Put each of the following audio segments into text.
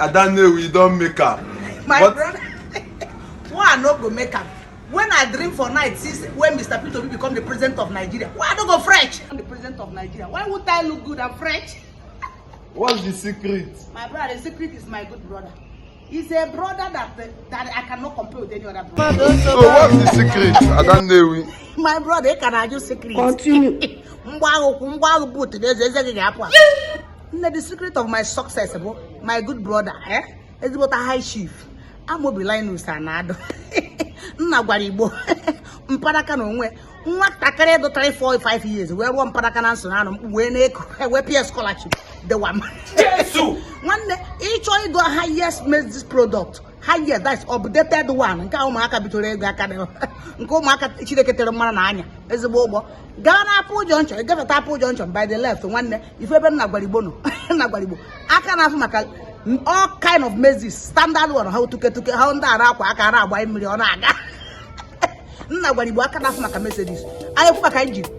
I don't know, we don't make her. My brother, why I not go make her? When I dream for night, since when Mr. Peter become the president of Nigeria, why I don't go French? I'm the president of Nigeria. Why would I look good and French? What's the secret? My brother, the secret is my good brother. He's a brother that I cannot compare with any other brother. So what's the secret? I don't know. My brother, can I just secret? Continue. The secret of my success, my good brother, is about a high chief. Amobi Anadu. Nna gwaru Igbo. Mpadaka no nwe. Nwatakịrị do 3, 4, 5 years. We run mpadaka na nso na no we na we PS scholarship. The one. Jesus. One day each one go highest makes this product. Highest, that's updated one. Nke ụmụaka bitoro ego aka na. Nke ụmụaka Chineke tere mara na anya. Ezigbo ụgbọ. Gaa na Apple Junction, gafeta Apple Junction by the left. One day if ebe Nna gwaru Igbo no. Nna gwaru Igbo. Aka na afụ maka all kind of mazes, standard one, how to get how ndara akwa aka na agba mmiri ọ na-aga. Nna gwaru Igbo aka na afụ maka Mercedes. Anyị fụ maka engine.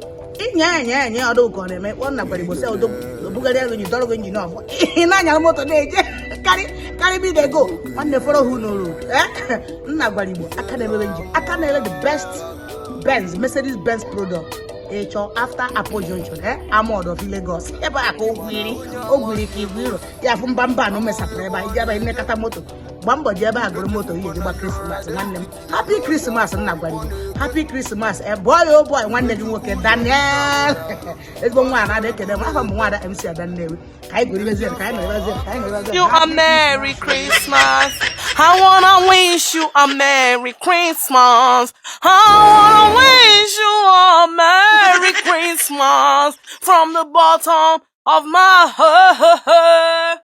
Nya odo ko na me Nna gwaru Igbo se odo bugari ego ni doro engine off. Ina nya moto na-eje. Carry me dey go. Nwanne follow who no road. Nna gwaru Igbo aka na ebe engine. Aka na ebe the best Benz, Mercedes Benz product. After Apple Junction, I'm out of Lagos. Eba ako ogwiri ki gwiro. Ya fu mbamba no mesapre ba ijaba ine kata moto. Bambo jeba agro moto yi jeba Christmas nwanne. Happy Christmas Nna gwaru Igbo. Happy Christmas. Boy oh boy nwanne gi nwoke Daniel. Ezbo nwa na de kede afa mo nwa da MC Adannewi. Kai gori bezie kai na bezie. You a Merry Christmas. I wanna wish you a Merry Christmas. I wanna wish you a Merry Christmas from the bottom of my heart.